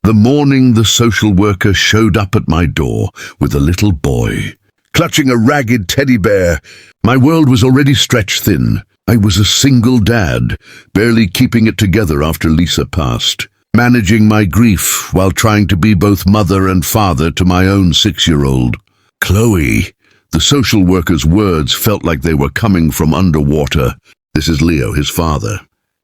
The morning the social worker showed up at my door with a little boy, clutching a ragged teddy bear. My world was already stretched thin. I was a single dad, barely keeping it together after Lisa passed, managing my grief while trying to be both mother and father to my own 6-year-old. Chloe. The social worker's words felt like they were coming from underwater. This is Leo, his father.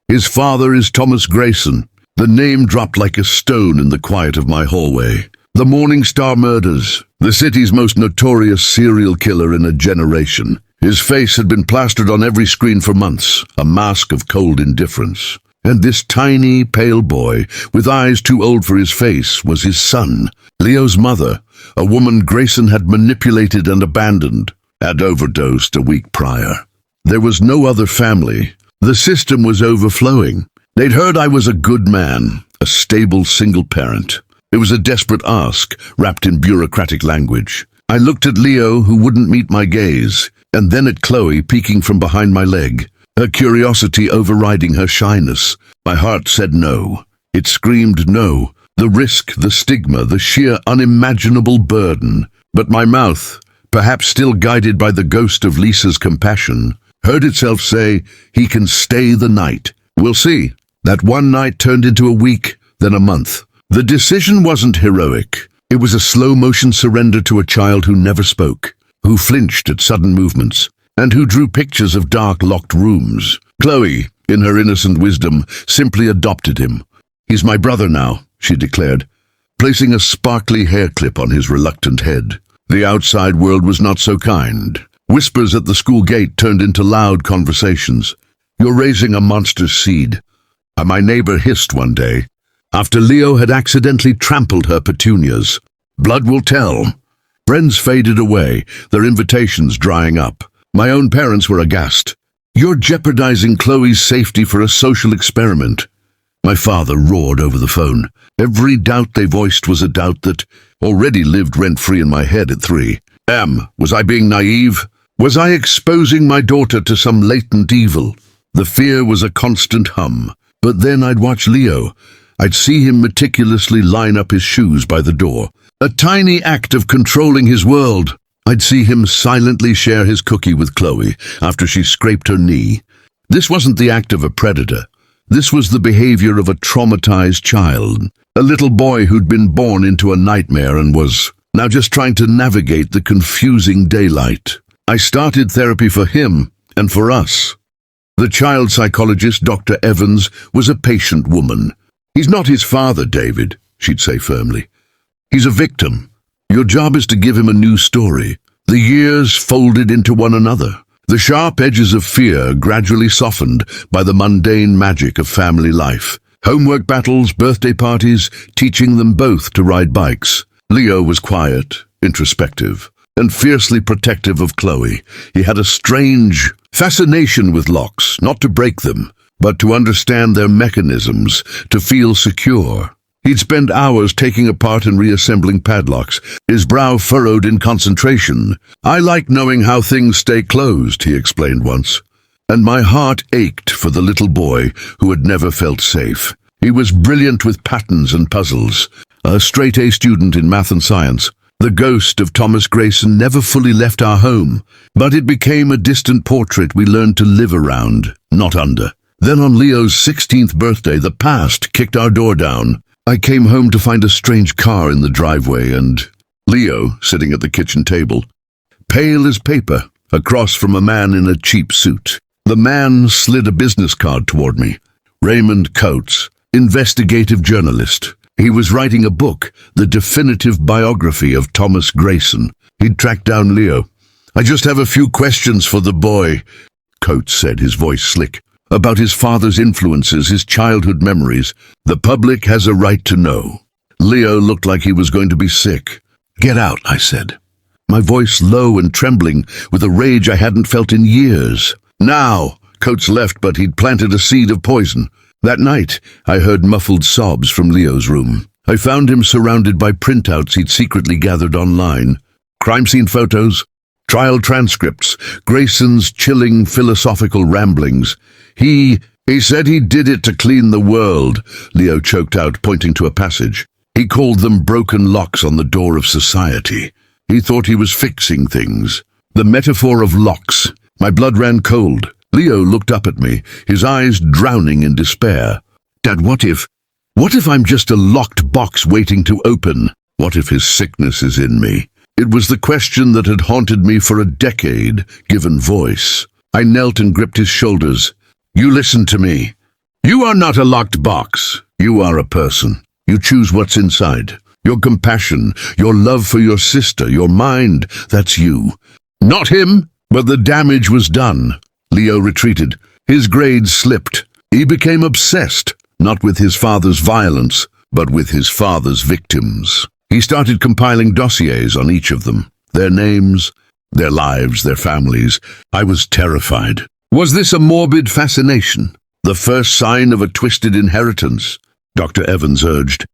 His father is Thomas Grayson. The name dropped like a stone in the quiet of my hallway. The Morning Star murders, the city's most notorious serial killer in a generation. His face had been plastered on every screen for months, a mask of cold indifference. And this tiny, pale boy, with eyes too old for his face, was his son. Leo's mother, a woman Grayson had manipulated and abandoned, had overdosed a week prior. There was no other family. The system was overflowing. They'd heard I was a good man, a stable single parent. It was a desperate ask, wrapped in bureaucratic language. I looked at Leo, who wouldn't meet my gaze, and then at Chloe peeking from behind my leg, her curiosity overriding her shyness. My heart said no. It screamed no. The risk, the stigma, the sheer unimaginable burden. But my mouth, perhaps still guided by the ghost of Lisa's compassion, heard itself say, "He can stay the night. We'll see." That one night turned into a week, then a month. The decision wasn't heroic. It was a slow-motion surrender to a child who never spoke, who flinched at sudden movements, and who drew pictures of dark, locked rooms. Chloe, in her innocent wisdom, simply adopted him. "He's my brother now," she declared, placing a sparkly hair clip on his reluctant head. The outside world was not so kind. Whispers at the school gate turned into loud conversations. "You're raising a monster's seed," my neighbor hissed one day, after Leo had accidentally trampled her petunias. "Blood will tell." Friends faded away, their invitations drying up. My own parents were aghast. "You're jeopardizing Chloe's safety for a social experiment." My father roared over the phone. Every doubt they voiced was a doubt that already lived rent-free in my head at 3. Was I being naive? Was I exposing my daughter to some latent evil? The fear was a constant hum. But then I'd watch Leo. I'd see him meticulously line up his shoes by the door. A tiny act of controlling his world. I'd see him silently share his cookie with Chloe after she scraped her knee. This wasn't the act of a predator. This was the behavior of a traumatized child. A little boy who'd been born into a nightmare and was now just trying to navigate the confusing daylight. I started therapy for him and for us. The child psychologist, Dr. Evans, was a patient woman. "He's not his father, David," she'd say firmly. "He's a victim. Your job is to give him a new story." The years folded into one another. The sharp edges of fear gradually softened by the mundane magic of family life. Homework battles, birthday parties, teaching them both to ride bikes. Leo was quiet, introspective, and fiercely protective of Chloe. He had a strange fascination with locks, not to break them, but to understand their mechanisms, to feel secure. He'd spend hours taking apart and reassembling padlocks, his brow furrowed in concentration. "I like knowing how things stay closed," he explained once. And my heart ached for the little boy who had never felt safe. He was brilliant with patterns and puzzles, a straight-A student in math and science. The ghost of Thomas Grayson never fully left our home, but it became a distant portrait we learned to live around, not under. Then on Leo's 16th birthday, the past kicked our door down. I came home to find a strange car in the driveway and Leo sitting at the kitchen table, pale as paper, across from a man in a cheap suit. The man slid a business card toward me. Raymond Coates, investigative journalist. He was writing a book, the definitive biography of Thomas Grayson. He'd tracked down Leo. "I just have a few questions for the boy," Coates said, his voice slick. "About his father's influences, his childhood memories. The public has a right to know." Leo looked like he was going to be sick. "Get out," I said, my voice low and trembling with a rage I hadn't felt in years. "Now!" Coates left, but he'd planted a seed of poison. That night, I heard muffled sobs from Leo's room. I found him surrounded by printouts he'd secretly gathered online. Crime scene photos, trial transcripts, Grayson's chilling philosophical ramblings. He said he did it to clean the world," Leo choked out, pointing to a passage. He called them broken locks on the door of society. He thought he was fixing things. The metaphor of locks. My blood ran cold. Leo looked up at me, his eyes drowning in despair. Dad, what if I'm just a locked box waiting to open? What if his sickness is in me? It was the question that had haunted me for a decade, given voice. I knelt and gripped his shoulders. You listen to me. You are not a locked box. You are a person. You choose what's inside. Your compassion, your love for your sister, your mind, that's you. Not him, but the damage was done. Leo retreated. His grades slipped. He became obsessed, not with his father's violence, but with his father's victims. He started compiling dossiers on each of them, their names, their lives, their families. I was terrified. Was this a morbid fascination? The first sign of a twisted inheritance? Dr. Evans urged.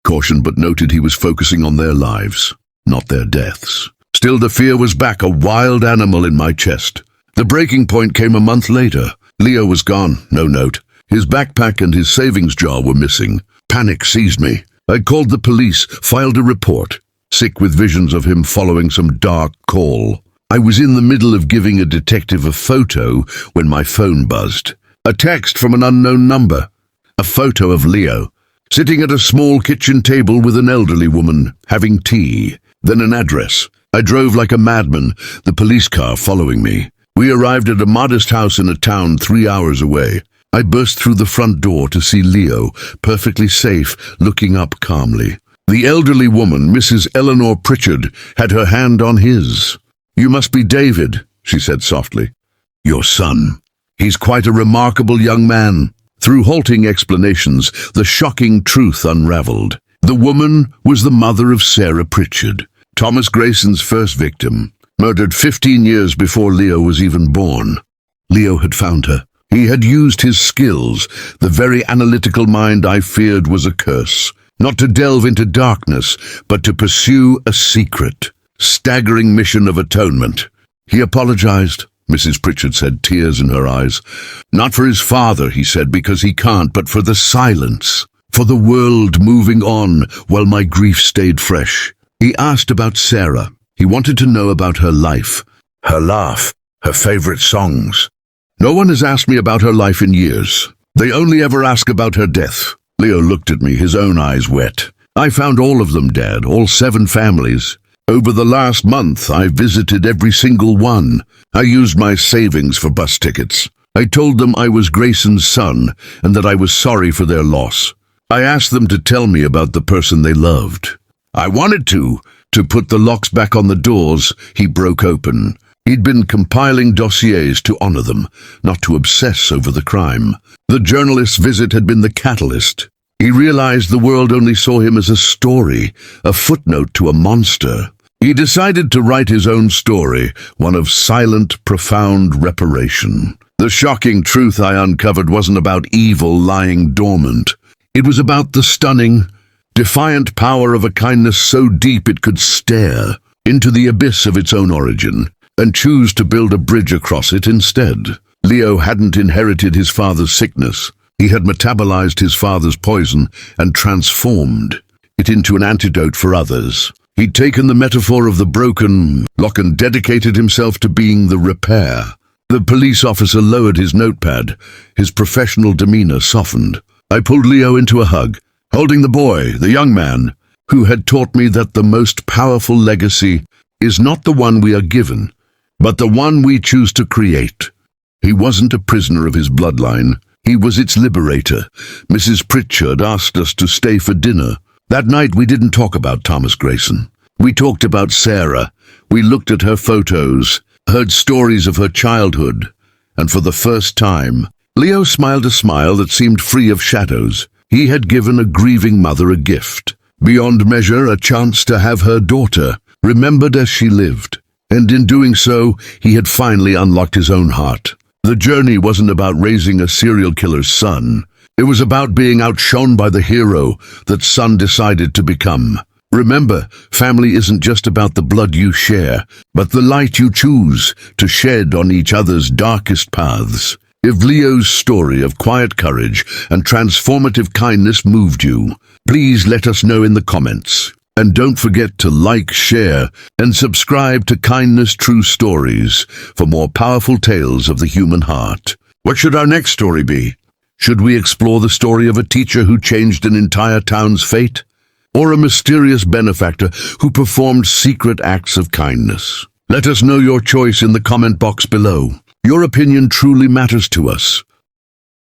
Caution, but noted he was focusing on their lives, not their deaths. Still, the fear was back, a wild animal in my chest. The breaking point came a month later. Leo was gone, no note. His backpack and his savings jar were missing. Panic seized me. I called the police, filed a report, sick with visions of him following some dark call. I was in the middle of giving a detective a photo when my phone buzzed. A text from an unknown number. A photo of Leo, sitting at a small kitchen table with an elderly woman, having tea. Then an address. I drove like a madman, the police car following me. We arrived at a modest house in a town 3 hours away. I burst through the front door to see Leo, perfectly safe, looking up calmly. The elderly woman, Mrs. Eleanor Pritchard, had her hand on his. You must be David, she said softly. Your son. He's quite a remarkable young man. Through halting explanations, the shocking truth unraveled. The woman was the mother of Sarah Pritchard, Thomas Grayson's first victim, murdered 15 years before Leo was even born. Leo had found her. He had used his skills, the very analytical mind I feared was a curse, not to delve into darkness, but to pursue a secret, staggering mission of atonement. He apologized, Mrs. Pritchard said, tears in her eyes. Not for his father, he said, because he can't, but for the silence, for the world moving on while my grief stayed fresh. He asked about Sarah. He wanted to know about her life, her laugh, her favorite songs. No one has asked me about her life in years. They only ever ask about her death. Leo looked at me, his own eyes wet. I found all of them, Dad, all 7 families. Over the last month, I visited every single one. I used my savings for bus tickets. I told them I was Grayson's son and that I was sorry for their loss. I asked them to tell me about the person they loved. I wanted to put the locks back on the doors he broke open. He'd been compiling dossiers to honor them, not to obsess over the crime. The journalist's visit had been the catalyst. He realized the world only saw him as a story, a footnote to a monster. He decided to write his own story, one of silent, profound reparation. The shocking truth I uncovered wasn't about evil lying dormant. It was about the stunning, defiant power of a kindness so deep it could stare into the abyss of its own origin, and choose to build a bridge across it instead. Leo hadn't inherited his father's sickness. He had metabolized his father's poison and transformed it into an antidote for others. He'd taken the metaphor of the broken lock and dedicated himself to being the repair. The police officer lowered his notepad. His professional demeanor softened. I pulled Leo into a hug, holding the boy, the young man, who had taught me that the most powerful legacy is not the one we are given, but the one we choose to create. He wasn't a prisoner of his bloodline. He was its liberator. Mrs. Pritchard asked us to stay for dinner. That night we didn't talk about Thomas Grayson. We talked about Sarah. We looked at her photos, heard stories of her childhood, and for the first time, Leo smiled a smile that seemed free of shadows. He had given a grieving mother a gift. Beyond measure, a chance to have her daughter remembered as she lived. And in doing so, he had finally unlocked his own heart. The journey wasn't about raising a serial killer's son. It was about being outshone by the hero that son decided to become. Remember, family isn't just about the blood you share, but the light you choose to shed on each other's darkest paths. If Leo's story of quiet courage and transformative kindness moved you, Please let us know in the comments. And don't forget to like, share, and subscribe to Kindness True Stories for more powerful tales of the human heart. What should our next story be? Should we explore the story of a teacher who changed an entire town's fate? Or a mysterious benefactor who performed secret acts of kindness? Let us know your choice in the comment box below. Your opinion truly matters to us.